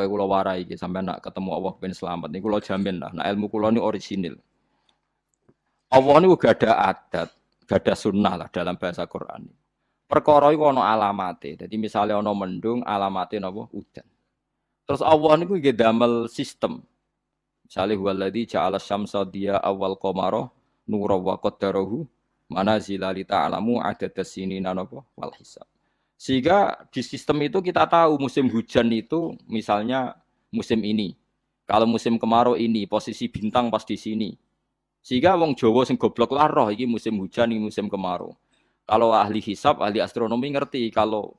Pokoke kula warai iki sampean nak ketemu Allah ben selamat niku kula jamin lah. Nah ilmu kula ni orisinil. Allah niku gak ada adat, gak ada sunnah lah dalam bahasa Quran. Perkara iku ana alamate. Dadi misale ana mendung, alamate napa? Udan. Terus Allah niku nggih damel sistem. Misale huwallazi ja'ala syamsa diya awal qamara nura wa qaddarahu manazila li ta'lamu adadas sinina napa wal hisab. Sehingga di sistem itu kita tahu musim hujan itu misalnya musim ini. Kalau musim kemarau ini posisi bintang pas di sini. Sehingga wong Jawa sing goblok lah roh iki musim hujan iki musim kemarau. Kalau ahli hisab, ahli astronomi ngerti kalau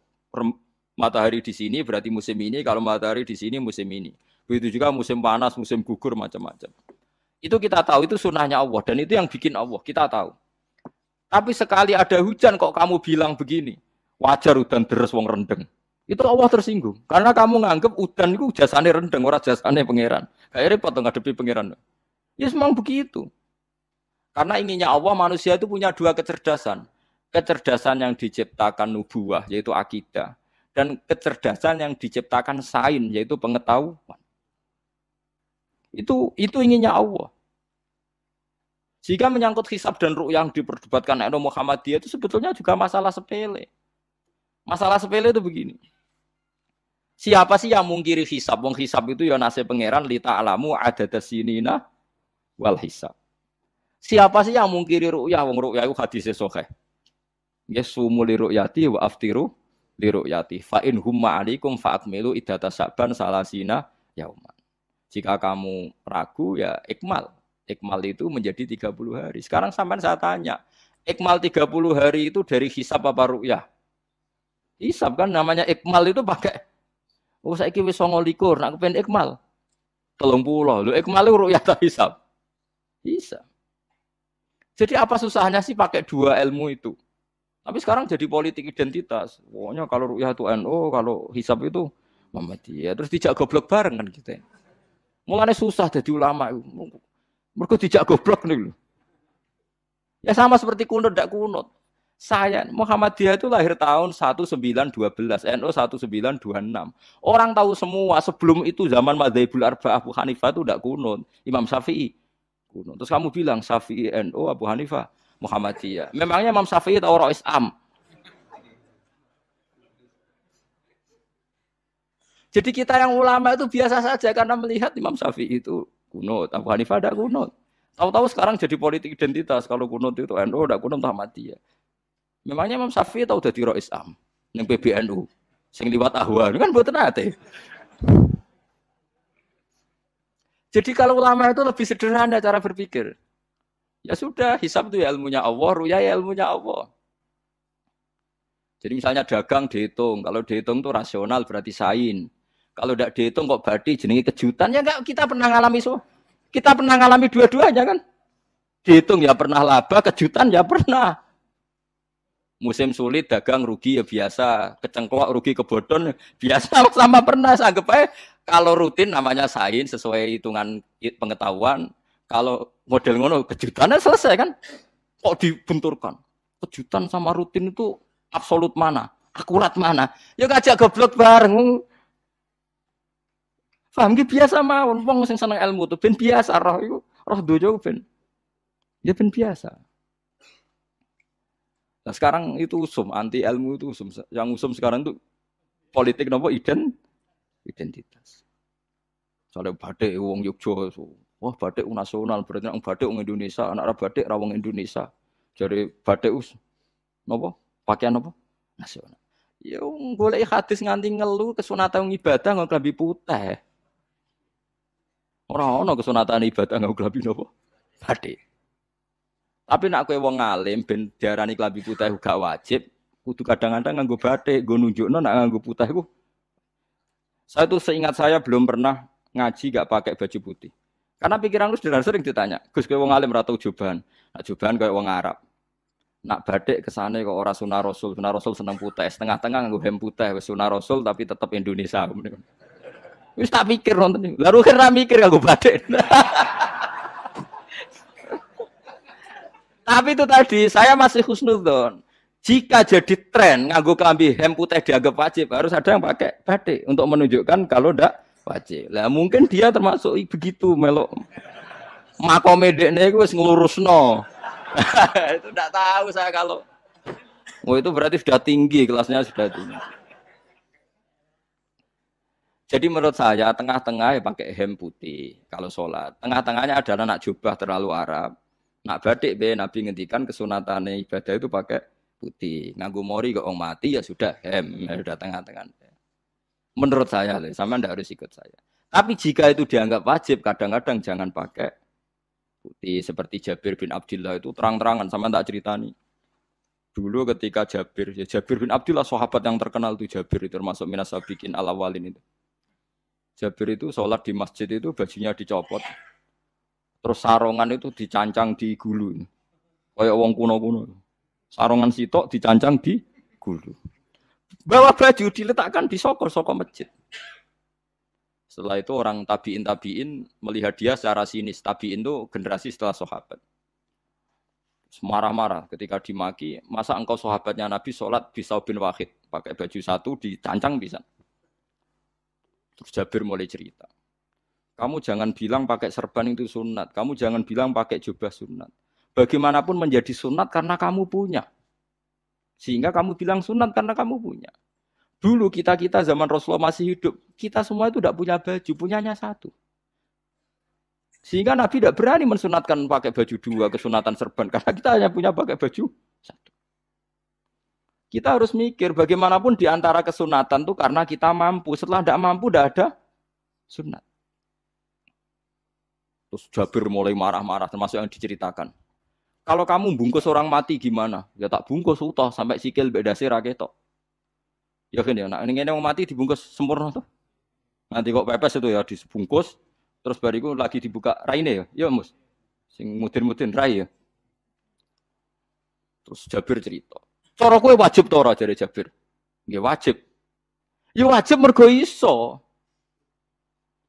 matahari di sini berarti musim ini, kalau matahari di sini musim ini. Begitu juga musim panas, musim gugur macam-macam. Itu kita tahu, itu sunnahnya Allah dan itu yang bikin Allah, kita tahu. Tapi sekali ada hujan kok kamu bilang begini, wajar udan deres wong rendeng. Itu Allah tersinggung karena kamu nganggep udan itu jasane rendeng, ora jasane pangeran. Kayak repot ngadepi pangeran. Ya memang begitu. Karena inginnya Allah manusia itu punya dua kecerdasan. Kecerdasan yang diciptakan nubuwah yaitu akidah dan kecerdasan yang diciptakan sains yaitu pengetahuan. Itu inginnya Allah. Jika menyangkut hisab dan ru'yah yang diperdebatkan oleh Muhammadiyah itu sebetulnya juga masalah sepele. Masalah sepele itu begini. Siapa sih yang mungkiri hisab? Wong hisab itu ya nasib pangeran li ta'lamu adadas sinina wal hisab. Siapa sih yang mungkiri ru'yah? Wong ru'yah itu hadis sahih. Yasumu li ru'yati wa aftiru li ru'yati. Fa in humma 'alaikum fa akmilu iddata sa'ban salasina yauman. Jika kamu ragu ya ikmal. Ikmal itu menjadi 30 hari. Sekarang sampean saya tanya, ikmal 30 hari itu dari hisab apa ru'yah? Hisab kan namanya ikmal itu pakai saiki wis 29, nak kepen ikmal 30. Lho ikmal itu ru'yah ta hisab? Hisab. Jadi apa susahnya sih pakai dua ilmu itu? Tapi sekarang jadi politik identitas. Pokoknya kalau ru'yah itu NU, kalau hisab itu Muhammadiyah. Terus dijak goblok bareng kan kita. Mulane susah jadi ulama itu. Mergo dijak goblok nih lho. Ya sama seperti kunut ndak kunut. Saya Muhammadiyah itu lahir tahun 1912, NU 1926. Orang tahu semua sebelum itu zaman Madzhabul Arba'ah Abu Hanifah itu ndak kunut, Imam Syafi'i kunut. Terus kamu bilang Syafi'i NU Abu Hanifah Muhammadiyah. Memangnya Imam Syafi'i tahu Rois Am? Jadi kita yang ulama itu biasa saja karena melihat Imam Syafi'i itu kunut, Abu Hanifah tidak kunut. Tahu-tahu sekarang jadi politik identitas kalau kunut itu NU tidak kunut Muhammadiyah. Memangnya Imam Syafi'i tahu dadi Rois Am ning PBNU sing liwat ahwan kan mboten ate. Jadi kalau ulama itu lebih sederhana cara berpikir. Ya sudah, hisab itu ya ilmunya Allah, ru'yah ya ilmunya Allah. Jadi misalnya dagang dihitung, kalau dihitung itu rasional berarti sain. Kalau tidak dihitung kok berarti jenenge kejutan ya enggak, kita pernah ngalami kita pernah ngalami dua-duanya kan. Dihitung ya pernah laba, kejutan ya pernah. Musim sulit dagang rugi ya biasa, kecengklok rugi kebodhon biasa sama pernah. Anggap aja kalau rutin namanya sain sesuai hitungan pengetahuan. Kalau model ngono kejutannya selesai kan? Kok dibenturkan? Kejutan sama rutin itu absolut mana? Akurat mana? Ya ngajak goblok bareng. Paham ki biasa mawon wong sing seneng ilmu tuh ben biasa roh iku, roh dojo ben. Ya ben biasa. Nah sekarang itu usum, anti ilmu itu usum. Yang usum sekarang itu politik nopo identitas. Soalnya batik wong Yogyo, wah batik nasional berarti orang batik wong Indonesia, anak batik ra wong Indonesia. Jadi batik nopo pakaian nopo nasional. Ya golek hadis nganti ngelu kesunatan ibadah nggo klambi putih. Ora ono kesunatan ibadah nggo klambi nopo? Batik. Tapi nek kowe wong alim ben diarani klambi putih gak wajib, kudu kadang-kadang nganggo batik, nggo nunjukno nek nganggo putih iku. Saya tuh seingat saya belum pernah ngaji gak pakai baju putih. Karena pikiran lu sering ditanya, Gus kowe wong alim ra tau joban. Nak joban koyo wong Arab. Nak batik kesane kok ora sunah Rasul seneng putih, setengah-tengah nganggo hem putih wis sunah Rasul tapi tetap Indonesia. Wis tak pikir nonton iki. Lah rugen ra mikir kanggo batik. Tapi itu tadi saya masih husnudzon. Jika jadi tren nganggo klambi hem putih dianggap wajib, harus ada yang pakai batik untuk menunjukkan kalau ndak wajib. Lah mungkin dia termasuk begitu melok makome dekne iku wis nglurusno. Itu enggak tahu saya kalau itu berarti sudah tinggi, kelasnya sudah tinggi. Jadi menurut saya tengah-tengah ya pakai hem putih kalau sholat. Tengah-tengahnya adalah nak jubah terlalu Arab. Nak batik be Nabi ngendikan kesunatane ibadah itu pakai putih. Nganggo mori kok wong mati ya sudah hem, ya sudah tengah-tengah. Menurut saya, sama ndak harus ikut saya. Tapi jika itu dianggap wajib, kadang-kadang jangan pakai putih. Seperti Jabir bin Abdullah itu terang-terangan, sama ndak ceritani. Dulu ketika Jabir bin Abdullah sahabat yang terkenal itu Jabir itu termasuk minas sabiqin al-awwalin itu. Jabir itu sholat di masjid itu bajunya dicopot. Terus sarongan itu dicancang di gulu. Kayak wong kuno-kuno. Sarongan sitok dicancang di gulu. Bawa baju diletakkan di sokor-sokor masjid. Setelah itu orang tabiin melihat dia secara sinis. Tabiin itu generasi setelah sahabat. Marah-marah ketika dimaki. Masa engkau sahabatnya Nabi sholat di saubin wahid. Pakai baju satu dicancang bisa. Terus Jabir mulai cerita. Kamu jangan bilang pakai serban itu sunat. Kamu jangan bilang pakai jubah sunat. Bagaimanapun menjadi sunat karena kamu punya. Sehingga kamu bilang sunat karena kamu punya. Dulu kita zaman Rasulullah masih hidup. Kita semua itu tidak punya baju. Punyanya satu. Sehingga Nabi tidak berani mensunatkan pakai baju dua kesunatan serban. Karena kita hanya punya pakai baju satu. Kita harus mikir bagaimanapun di antara kesunatan itu karena kita mampu. Setelah tidak mampu, tidak ada sunat. Terus Jabir mulai marah-marah, termasuk yang diceritakan. Kalau kamu bungkus orang mati gimana? Ya tak bungkus utuh sampai sikil bedasi raketok. Ya kan ya, nah ini yang mati dibungkus sempurna tuh. Nanti kok pepes itu ya dibungkus, terus bariku lagi dibuka raine ya. Ya mus, sing mudin-mudin rai ya. Terus Jabir cerita. Cara kowe wajib to ora jare Jabir? Nggih wajib. Ya wajib mergo iso.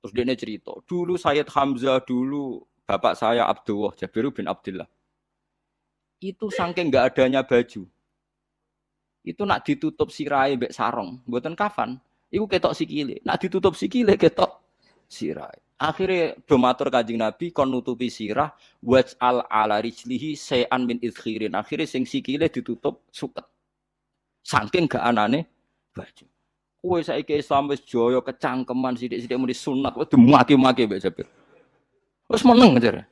Terus dia cerita, dulu Sayyid Hamzah dulu bapak saya Abdullah Jabir bin Abdullah. Itu saking enggak adanya baju. Itu nak ditutup sirahe mbek sarong, mboten kafan. Iku ketok sikile. Nak ditutup sikile ketok sirahe. Akhirnya domatur Kanjeng Nabi kon nutupi sirah waj'al ala rijlihi sayan min idkhirin. Akhirnya sing sikile ditutup suket. Saking gak anane baju. Kowe saiki Islam wis jaya kecangkeman sithik-sithik muni sunat wis dimaki-maki mbek Jabir. Wis meneng jare.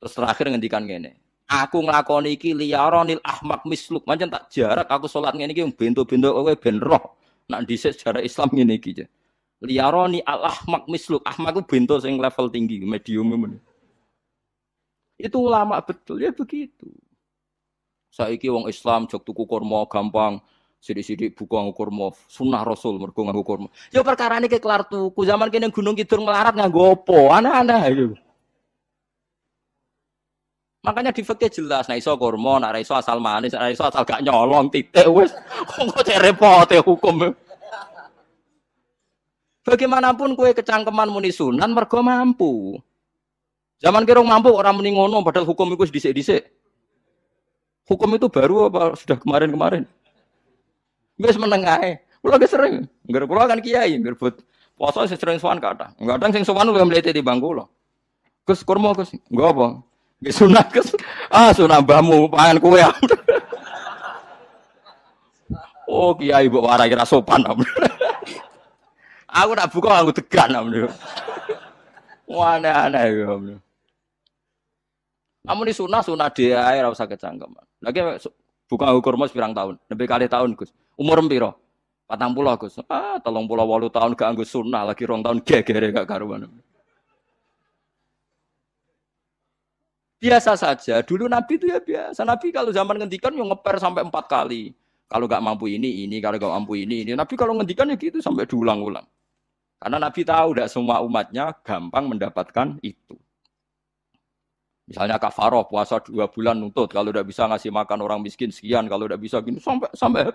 Terus terakhir ngendikan ngene. Aku nglakoni iki liyaronil ahmaq misluk. Pancen tak jarak aku salat ngene iki bento-bento kowe ben roh. Nak dhisik sejarah Islam ngene iki. Liyaroni al-ahmaq misluk. Ahmaq itu bento sing level tinggi, medium ini. Itu ulama betul ya begitu. Saiki wong Islam jog tuku kurma gampang, sithik-sithik buku nganggo kurma, sunah Rasul mergo nganggo kurma. Ya perkarane ke kelar tuku, zaman kene Gunung Kidul melarat nganggo apa? Aneh-aneh iki. Makanya di fikih jelas, nek iso kurma, nek iso asal manis, nek iso asal gak nyolong titik wis. Kok repote hukum. Bagaimanapun kue kecangkeman muni sunan mergo mampu. Zaman kira mampu orang muni ngono padahal hukum itu dhisik-dhisik. Hukum itu baru apa sudah kemarin-kemarin? Wis meneng ae. Kula ge sering. Ngger kula kan kiai, ngger but poso sering sowan kathah. Kadang sing sowan luwih mlete di bangku lho. Gus kurma Gus. Nggo apa? Nggih sunat Gus. Ah sunah mbahmu pangan kowe. Oh kiai mbok warai ra sopan. Aku nak buka aku tegan amne. Wah aneh-aneh ya amne. Amun sunah dia ora usah kecangkeman. Lagi buka kurma pirang tahun, lebih kali tahun Gus. Umur piro? 40 Gus. 38 tahun gak anggo sunah lagi 2 tahun gegere gak karuan. Biasa saja. Dulu Nabi itu ya biasa. Nabi kalau zaman ngendikan yang ngeper sampai 4 kali. Kalau gak mampu ini, kalau gak mampu ini. Nabi kalau ngendikan ya gitu sampai diulang-ulang. Karena Nabi tahu tidak semua umatnya gampang mendapatkan itu. Misalnya kafaroh puasa 2 bulan nuntut, kalau tidak bisa ngasih makan orang miskin sekian, kalau tidak bisa gini sampai